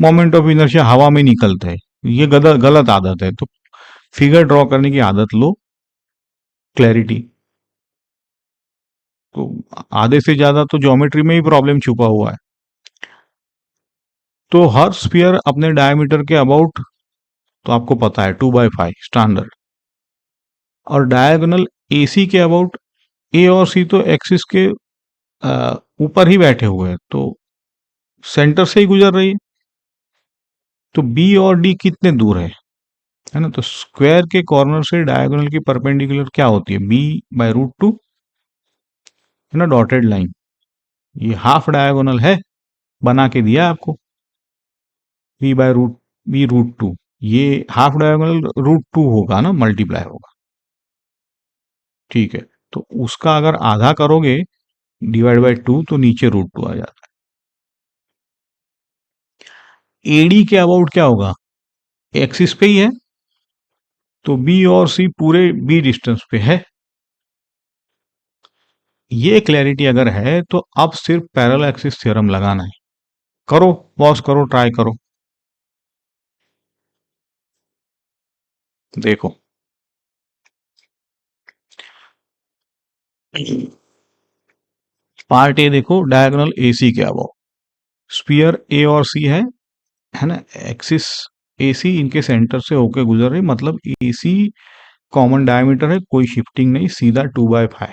Speaker 1: मोमेंट ऑफ इनर्शिया हवा में निकलता है, ये गलत गलत आदत है। तो फिगर ड्रॉ करने की आदत लो, क्लैरिटी। तो आधे से ज्यादा तो ज्योमेट्री में ही प्रॉब्लम छुपा हुआ है। तो हर स्फीयर अपने डायमीटर के अबाउट, तो आपको पता है 2/5 स्टैंडर्ड, और डायगोनल एसी के अबाउट। ए और सी तो एक्सिस के ऊपर ही बैठे हुए हैं, तो सेंटर से ही गुजर रही है। तो बी और डी कितने दूर है ना? तो स्क्वायर के कॉर्नर से डायगोनल की परपेंडिकुलर क्या होती है? b/√2, है ना, डॉटेड लाइन। ये हाफ डायगोनल है, बना के दिया आपको, b/√2। ये हाफ डायगोनल √2 होगा ना, मल्टीप्लाई होगा, ठीक है। तो उसका अगर आधा करोगे डिवाइड बाय 2, तो नीचे √2 आ जाता है। एडी के अबाउट क्या होगा? एक्सिस पे ही है, तो बी और सी पूरे बी डिस्टेंस पे है। ये क्लैरिटी अगर है तो अब सिर्फ पैरेलल एक्सिस थ्योरम लगाना है। करो, पॉज करो, ट्राई करो, देखो। पार्ट ए देखो, डायगोनल एसी के अबाउट, स्फीयर ए और सी है ना, एक्सिस एसी इनके सेंटर से होके गुजर रही, मतलब एसी कॉमन डायमीटर है, कोई शिफ्टिंग नहीं, सीधा 2/5।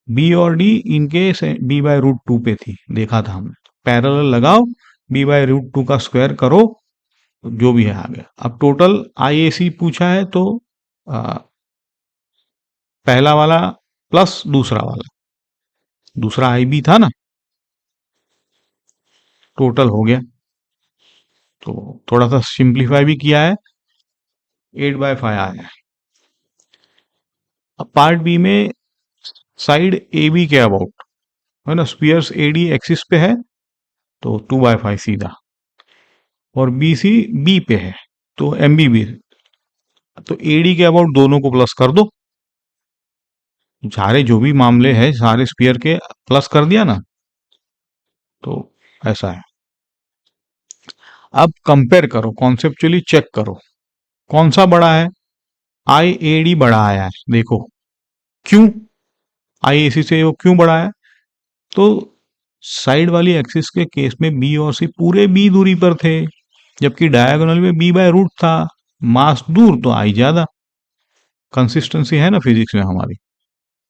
Speaker 1: बी और डी इनके b/√2 पे थी, देखा था हमने। पैरेलल लगाओ, b/√2 का स्क्वायर करो, जो भी है आ गया। अब टोटल आईएसी पूछा है, तो आ, पहला वाला प्लस दूसरा वाला, दूसरा आईबी था ना, टोटल हो गया। तो थोड़ा सा सिंप्लीफाई भी किया है, 8/5 आया है। अब पार्ट बी में साइड ए बी के अबाउट, है ना, स्पीयर्स एडी एक्सिस पे है, तो 2/5 सीधा, और बी सी बी पे है, तो एम बी बी, तो एडी के अबाउट दोनों को प्लस कर दो। सारे जो भी मामले हैं सारे स्पीयर के प्लस कर दिया ना, तो ऐसा है। अब कंपेयर करो, कॉन्सेप्चुअली चेक करो कौन सा बड़ा है। आई ए डी बड़ा आया है, देखो क्यों, आई ए सी से वो क्यों बड़ा है? तो साइड वाली एक्सिस के केस में बी और सी पूरे बी दूरी पर थे, जबकि डायगोनल में b/√, था, मास दूर तो आई ज्यादा। कंसिस्टेंसी है ना फिजिक्स में हमारी,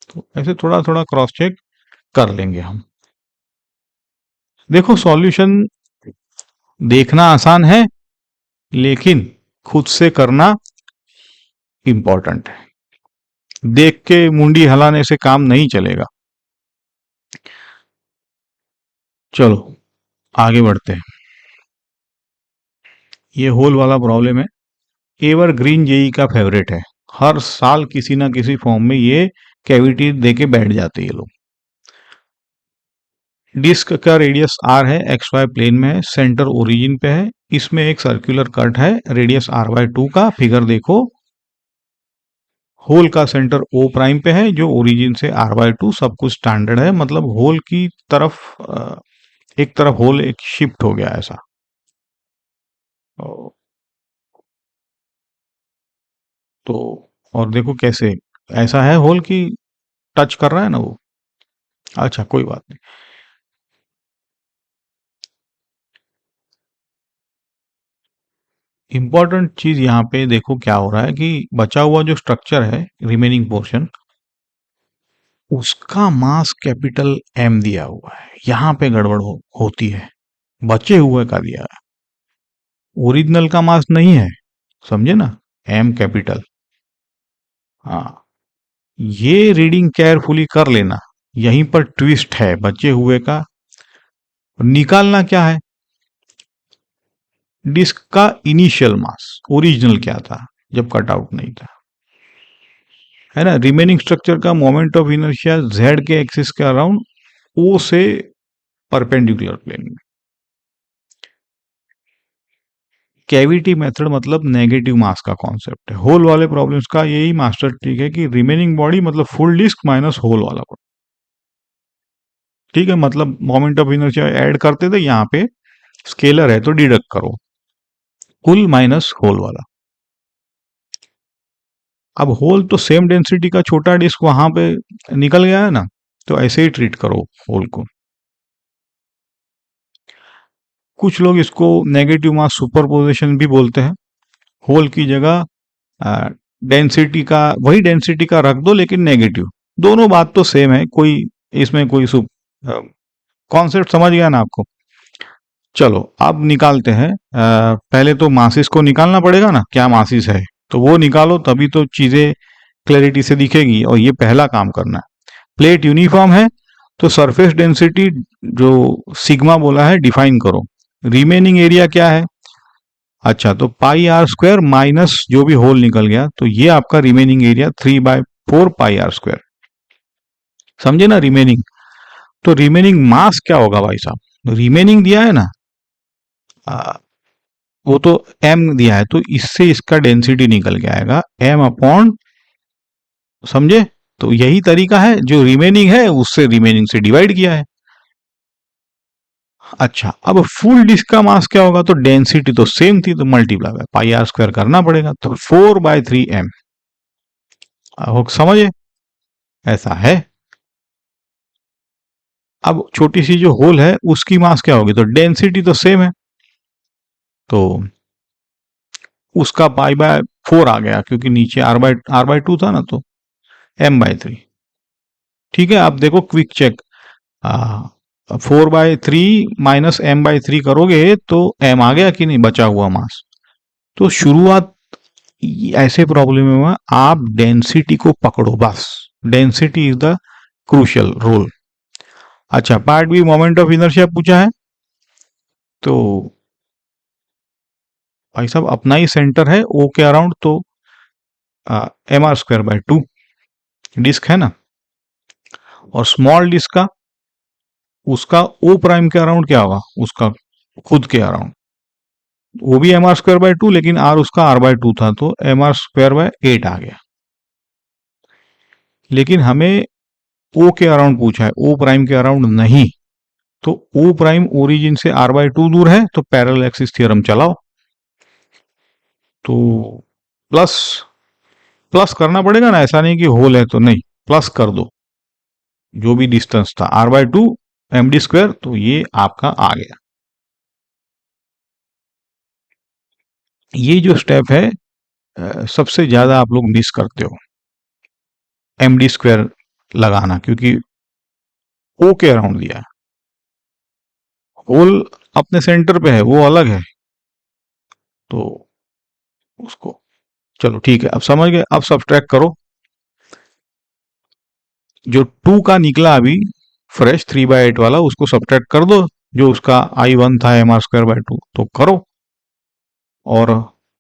Speaker 1: तो ऐसे थोड़ा थोड़ा क्रॉस चेक कर लेंगे हम। देखो सॉल्यूशन देखना आसान है, लेकिन खुद से करना इंपॉर्टेंट है। देख के मुंडी हिलाने से काम नहीं चलेगा। चलो आगे बढ़ते हैं। ये होल वाला प्रॉब्लम है, एवर ग्रीन जेई का फेवरेट है। हर साल किसी ना किसी फॉर्म में ये कैविटी देके बैठ जाते हैं ये लोग। डिस्क का रेडियस आर है, एक्स वाई प्लेन में है, सेंटर ओरिजिन पे है, इसमें एक सर्कुलर कट है रेडियस r/2 का, फिगर देखो। होल का सेंटर ओ प्राइम पे है, जो ओरिजिन से r/2, सब कुछ स्टैंडर्ड है, मतलब होल की तरफ एक तरफ होल एक शिफ्ट हो गया ऐसा। तो और देखो कैसे, ऐसा है होल की टच कर रहा है ना वो। अच्छा कोई बात नहीं। इंपॉर्टेंट चीज यहाँ पे देखो क्या हो रहा है कि बचा हुआ जो स्ट्रक्चर है, रिमेनिंग पोर्शन, उसका मास कैपिटल एम दिया हुआ है। यहाँ पे गड़बड़ होती है, बचे हुए का दिया है, ओरिजिनल का मास नहीं है, समझे ना, एम कैपिटल। हाँ, ये रीडिंग केयरफुली कर लेना, यहीं पर ट्विस्ट है बचे हुए का। निकालना क्या है, डिस्क का इनिशियल मास, ओरिजिनल क्या था जब कटआउट नहीं था, है ना। रिमेनिंग स्ट्रक्चर का मोमेंट ऑफ इनर्शिया जेड के एक्सिस के अराउंड ओ से परपेंडिकुलर प्लेन में। कैविटी मेथड मतलब नेगेटिव मास का कॉन्सेप्ट है। होल वाले प्रॉब्लम्स का यही मास्टर ट्रिक है कि रिमेनिंग बॉडी मतलब फुल डिस्क माइनस होल वाला बॉडी। ठीक है, मतलब मोमेंट ऑफ इनर्शिया ऐड करते थे, यहाँ पे स्केलर है तो डिडक्ट करो, कुल माइनस होल वाला। अब होल तो सेम डेंसिटी का छोटा डिस्क वहां पे निकल गया है ना, तो ऐसे ही ट्रीट करो होल को। कुछ लोग इसको नेगेटिव मास सुपरपोजिशन भी बोलते हैं। होल की जगह डेंसिटी का, वही डेंसिटी का रख दो लेकिन नेगेटिव, दोनों बात तो सेम है, कोई इसमें कोई कॉन्सेप्ट समझ गया ना आपको। चलो अब निकालते हैं। पहले तो मासिस को निकालना पड़ेगा ना, क्या मासिस है, तो वो निकालो, तभी तो चीजें क्लैरिटी से दिखेगी, और ये पहला काम करना है। प्लेट यूनिफॉर्म है तो सरफेस डेंसिटी जो सिग्मा बोला है डिफाइन करो। रिमेनिंग एरिया क्या है, अच्छा तो पाई आर स्क्वायर माइनस जो भी होल निकल गया, तो ये आपका remaining area 3/4 pi R square. समझे ना रिमेनिंग। तो रिमेनिंग मास क्या होगा भाई साहब, रिमेनिंग दिया है ना, आ, वो तो m दिया है, तो इससे इसका डेंसिटी निकल के आएगा m अपॉन, समझे। तो यही तरीका है, जो रिमेनिंग है उससे रिमेनिंग से डिवाइड किया है। अच्छा अब फुल डिस्क का मास क्या होगा, तो डेंसिटी तो सेम थी तो multiply by pi R square करना पड़ेगा, तो 4/3m। समझे, ऐसा है। अब छोटी सी जो होल है उसकी मास क्या होगी, तो डेंसिटी तो सेम है, तो उसका पाई/4 आ गया, क्योंकि नीचे r/2 था ना, तो m/3। ठीक है, आप देखो क्विक चेक, 4/3 माइनस m/3 करोगे तो m आ गया कि नहीं, बचा हुआ मास। तो शुरुआत ऐसे प्रॉब्लम में आप डेंसिटी को पकड़ो बस, density is the crucial role. अच्छा part B moment of inertia पूछा है, तो भाई साहब अपना ही सेंटर है ओ के अराउंड, तो mr²/2 डिस्क है ना, और स्मॉल डिस्क का उसका ओ प्राइम के अराउंड क्या होगा, उसका खुद के अराउंड, वो भी mr²/2, लेकिन r उसका r/2 था तो mr²/8 आ गया। लेकिन हमें ओ के अराउंड पूछा है, ओ प्राइम के अराउंड नहीं, तो ओ प्राइम ओरिजिन से r/2 दूर है, तो पैरेलल एक्सिस थ्योरम चलाओ, तो प्लस प्लस करना पड़ेगा ना, ऐसा नहीं कि होल है तो नहीं, प्लस कर दो जो भी डिस्टेंस था r/2 md², तो ये आपका आ गया। ये जो स्टेप है सबसे ज्यादा आप लोग मिस करते हो, md² लगाना, क्योंकि ओ के अराउंड दिया है, होल अपने सेंटर पे है वो अलग है, तो उसको, चलो ठीक है अब समझ गए। अब सब्ट्रैक्ट करो, जो 2 का निकला अभी फ्रेश 3/8 वाला, उसको सब्ट्रैक्ट कर दो, जो उसका I1 था mr²/2, तो करो। और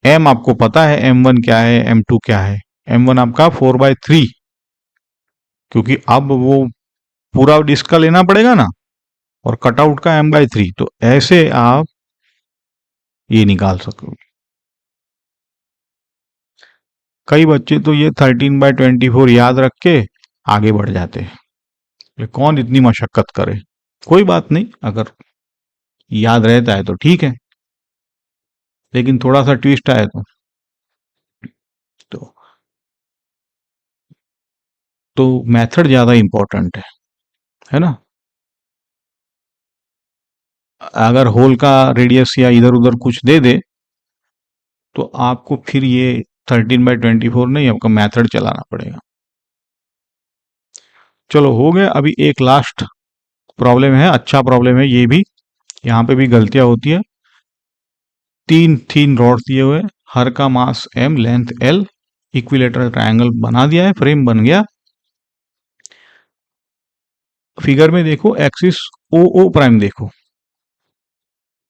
Speaker 1: m आपको पता है m1 क्या है, m2 क्या है, m1 आपका 4/3, क्योंकि अब वो पूरा डिस्क का लेना पड़ेगा ना, और कटआउट का m/3, तो ऐसे आप ये निकाल सकोगे। कई बच्चे तो ये 13/24 याद रख के आगे बढ़ जाते हैं, ये कौन इतनी मशक्कत करे। कोई बात नहीं, अगर याद रहता है तो ठीक है, लेकिन थोड़ा सा ट्विस्ट आए तो तो मेथड ज्यादा इंपॉर्टेंट है ना। अगर होल का रेडियस या इधर उधर कुछ दे दे, तो आपको फिर ये 13/24 नहीं, आपका मेथड चलाना पड़ेगा। चलो हो गया, अभी एक लास्ट प्रॉब्लम है, अच्छा प्रॉब्लम है ये भी, यहाँ पे भी गलतियां होती है। 3 थीन रॉड दिए हुए, हर का मास m, length l, equilateral triangle बना दिया है, फ्रेम बन गया। फिगर में देखो एक्सिस ओ ओ प्राइम देखो,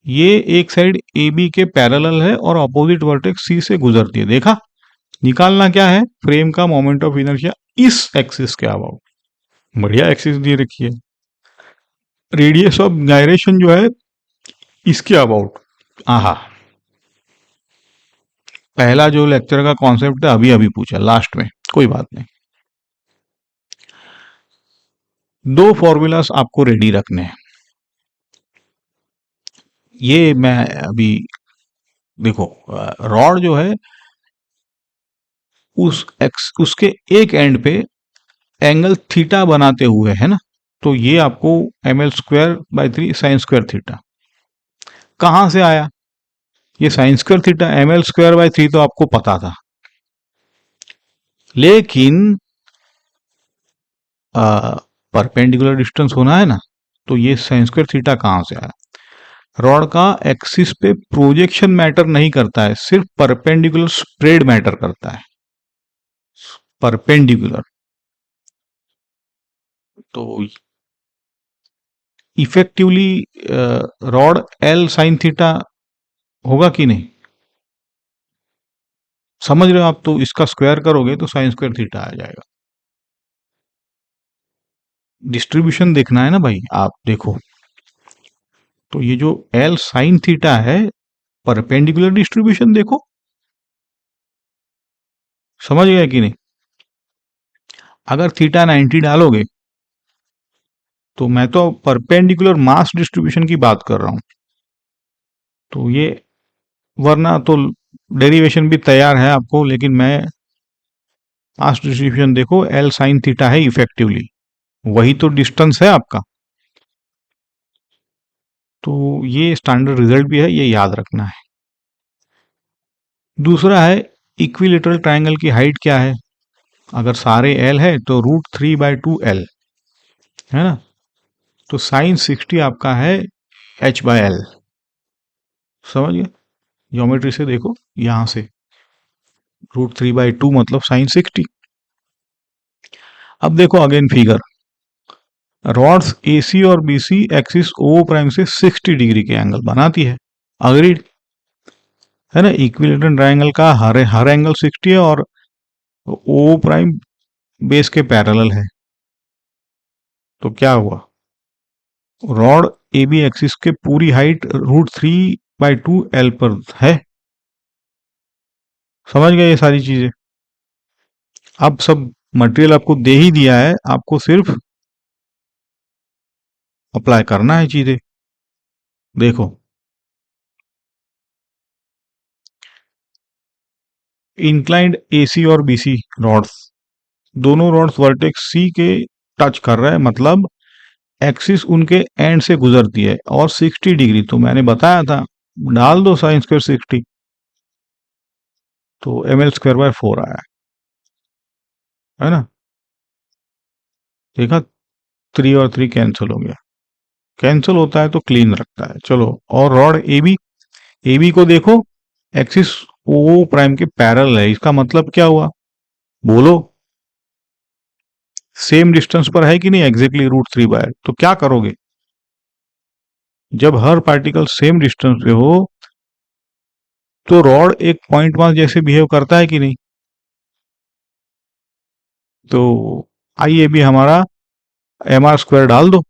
Speaker 1: ये एक साइड ए बी के पैरेलल है और अपोजिट वर्टेक्स सी से गुजरती है, देखा। निकालना क्या है, फ्रेम का मोमेंट ऑफ इनर्शिया इस एक्सिस के अबाउट, बढ़िया एक्सिस दी रखी है। रेडियस ऑफ गायरेशन जो है इसके अबाउट, आहा, पहला जो लेक्चर का कॉन्सेप्ट है अभी अभी पूछा लास्ट में, कोई बात नहीं। दो फॉर्मूलास आपको रेडी रखने हैं। ये मैं अभी देखो, रॉड जो है उसके एक एंड पे एंगल थीटा बनाते हुए है ना, तो ये आपको ml²/3 sin² थीटा कहां से आया? ये sin² थीटा ml²/3 तो आपको पता था, लेकिन परपेंडिकुलर डिस्टेंस होना है ना, तो ये sin² थीटा कहां से आया? रॉड का एक्सिस पे प्रोजेक्शन मैटर नहीं करता है, सिर्फ परपेंडिकुलर स्प्रेड मैटर करता है। परपेंडिकुलर तो effectively rod L sine theta होगा कि नहीं? समझ रहे हो आप? तो इसका स्क्वायर करोगे तो sin² थीटा आ जाएगा। डिस्ट्रीब्यूशन देखना है ना भाई, आप देखो तो ये जो एल साइन थीटा है, परपेंडिकुलर डिस्ट्रीब्यूशन देखो, समझ गया कि नहीं? अगर थीटा 90 डालोगे तो मैं तो परपेंडिकुलर मास डिस्ट्रीब्यूशन की बात कर रहा हूं, तो ये वरना तो डेरिवेशन भी तैयार है आपको, लेकिन मैं मास डिस्ट्रीब्यूशन देखो, एल साइन थीटा है इफेक्टिवली, वही तो डिस्टेंस है आपका। तो ये स्टैंडर्ड रिजल्ट भी है, ये याद रखना है। दूसरा है इक्विलेटरल ट्रायंगल की हाइट क्या है? अगर सारे एल है तो √3/2 L है ना, तो साइन 60 आपका है h/L। समझ गए? ज्योमेट्री से देखो, यहां से √3/2 मतलब साइन 60। अब देखो अगेन फिगर, रॉड्स AC और BC एक्सिस O प्राइम से 60 डिग्री के एंगल बनाती है। अग्रीड है ना? इक्विलेटरल ट्रायंगल का हर एंगल 60 है और O प्राइम बेस के पैरेलल है, तो क्या हुआ? रॉड AB एक्सिस के पूरी हाइट √3/2 L पर है। समझ गए ये सारी चीजें? अब सब मटेरियल आपको दे ही दिया है, आपको सिर्फ अप्लाई करना है चीजें। देखो, इंक्लाइंड AC और BC रॉड्स, दोनों रॉड्स वर्टेक्स C के टच कर रहा है, मतलब एक्सिस उनके एंड से गुजरती है, और 60 डिग्री तो मैंने बताया था, डाल दो sin² 60, तो ml²/4 आया है ना? देखा, 3 और 3 कैंसिल हो गया, कैंसिल होता है तो क्लीन रखता है। चलो, और रॉड AB को देखो, एक्सिस O प्राइम के पैरेलल है, इसका मतलब क्या हुआ? बोलो, सेम डिस्टेंस पर है कि नहीं? एग्जैक्टली √3/, तो क्या करोगे? जब हर पार्टिकल सेम डिस्टेंस पे हो तो रॉड एक पॉइंट मास जैसे बिहेव करता है कि नहीं? तो IAB हमारा mr² डाल दो,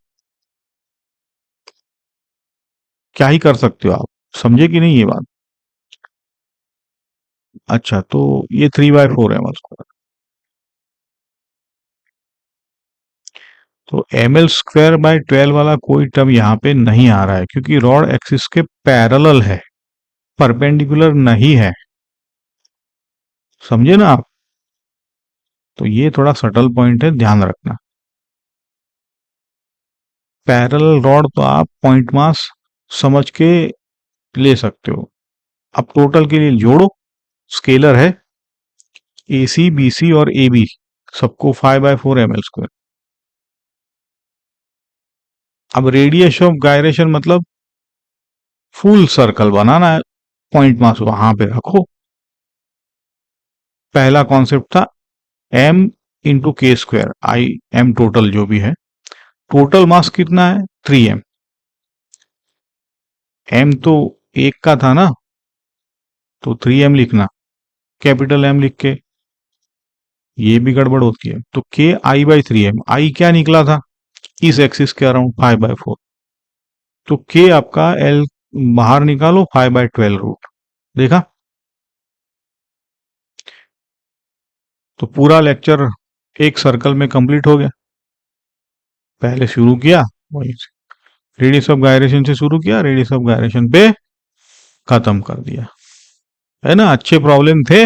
Speaker 1: क्या ही कर सकते हो आप, समझे कि नहीं ये बात? अच्छा, तो ये 3/4 ml², तो ml²/12 वाला कोई टर्म यहाँ पे नहीं आ रहा है, क्योंकि रॉड एक्सिस के पैरेलल है, परपेंडिकुलर नहीं है। समझे ना आप? तो ये थोड़ा सटल पॉइंट है, ध्यान रखना। पैरेलल रॉड तो आप पॉइंट मास समझ के ले सकते हो। अब टोटल के लिए जोड़ो, स्केलर है, AC BC और AB सबको 5/4 ml²। अब रेडियस ऑफ गायरेशन मतलब फुल सर्कल बनाना है, पॉइंट मास वहां पे रखो। पहला कॉन्सेप्ट था m×k², आई m टोटल जो भी है, टोटल मास कितना है? 3m। m तो एक का था ना, तो 3m लिखना, कैपिटल M लिख के, ये भी गड़बड़ होती है, तो KI/3m, आई क्या निकला था इस एक्सिस के अराउंड? 5/4, तो K आपका L बाहर निकालो, 5/12 रूट, देखा? तो पूरा लेक्चर एक सर्कल में कंप्लीट हो गया। पहले शुरू किया वहीं से, रेडियस ऑफ गायरेशन से शुरू किया, रेडियस ऑफ गायरेशन पे खत्म कर दिया, है ना। अच्छे प्रॉब्लम थे।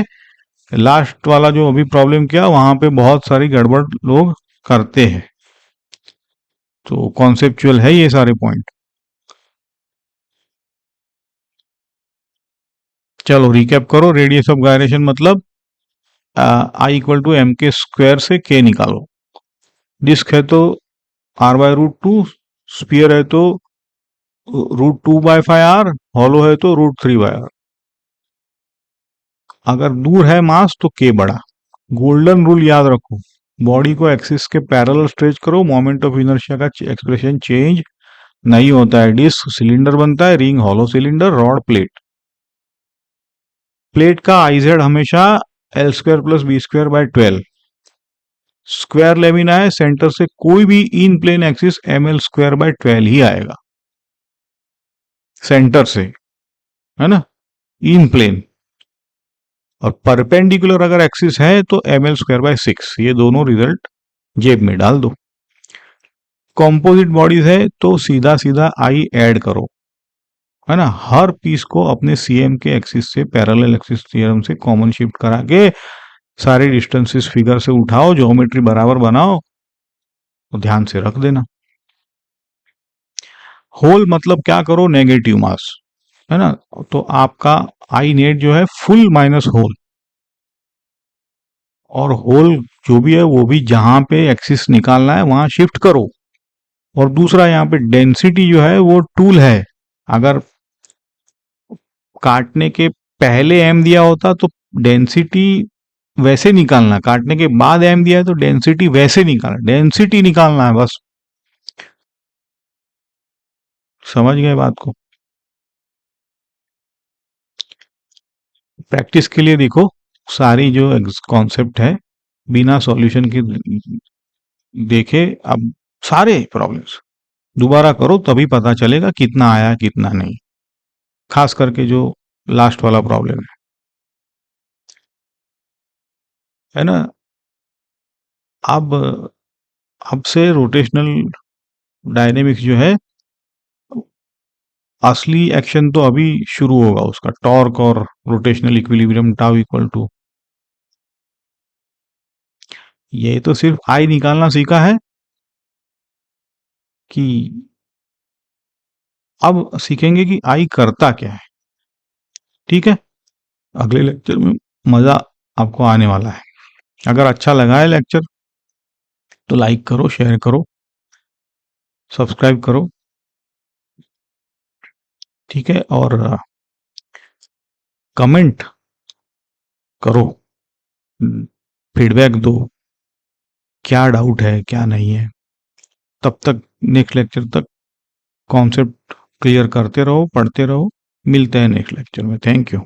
Speaker 1: लास्ट वाला जो अभी प्रॉब्लम किया वहां पे बहुत सारी गड़बड़ लोग करते हैं, तो कॉन्सेप्चुअल है ये सारे पॉइंट। चलो रिकैप करो। रेडियस ऑफ गायरेशन मतलब आई इक्वल टू एम के स्क्वायर से के निकालो। डिस्क है तो r/√2, स्पीयर है तो √2/5r, हॉलो है तो √3/r। अगर दूर है मास तो के बड़ा। गोल्डन रूल याद रखो, बॉडी को एक्सिस के पैरेलल स्ट्रेच करो, मोमेंट ऑफ इनर्शिया का एक्सप्रेशन चेंज नहीं होता है। डिस्क सिलेंडर बनता है, ring hollow cylinder, rod plate. Plate का आईजेड हमेशा L² + B² / 12। स्क्वायर लेमिना है, सेंटर से कोई भी इन प्लेन एक्सिस ML² / 12 ही आएगा, सेंटर से, है ना, इन प्लेन। और परपेंडिकुलर अगर एक्सिस है तो ML²/6। ये दोनों रिजल्ट जेब में डाल दो। कॉम्पोजिट बॉडीज है तो सीधा सीधा आई ऐड करो, है ना। हर पीस को अपने सीएम के एक्सिस से, पैरेलल एक्सिस थ्योरम से कॉमन शिफ्ट करा के सारे डिस्टेंसेस फिगर से उठाओ, ज्योमेट्री बराबर बनाओ, तो ध्यान से रख देना। होल मतलब क्या करो, नेगेटिव मास, है ना। तो आपका आई नेट जो है फुल माइनस होल, और होल जो भी है वो भी जहां पे एक्सिस निकालना है वहां शिफ्ट करो। और दूसरा यहाँ पे डेंसिटी जो है वो टूल है। अगर काटने के पहले एम दिया होता तो डेंसिटी वैसे निकालना, काटने के बाद एम दिया है तो डेंसिटी वैसे निकालना, डेंसिटी निकालना है बस। समझ गए बात को। प्रैक्टिस के लिए देखो, सारी जो कॉन्सेप्ट है बिना सॉल्यूशन के देखे, अब सारे प्रॉब्लम्स दोबारा करो तभी पता चलेगा कितना आया कितना नहीं, खास करके जो लास्ट वाला प्रॉब्लम है ना। अब से रोटेशनल डायनेमिक्स जो है, असली एक्शन तो अभी शुरू होगा उसका। टॉर्क और rotational equilibrium tau equal to, ये तो सिर्फ आई निकालना सीखा है कि अब सीखेंगे कि आई करता क्या है। ठीक है, अगले लेक्चर में मजा आपको आने वाला है। अगर अच्छा लगा है लेक्चर तो लाइक करो, शेयर करो, सब्सक्राइब करो, ठीक है। और कमेंट करो, फीडबैक दो, क्या डाउट है क्या नहीं है। तब तक नेक्स्ट लेक्चर तक कॉन्सेप्ट क्लियर करते रहो, पढ़ते रहो। मिलते हैं नेक्स्ट लेक्चर में। Thank you.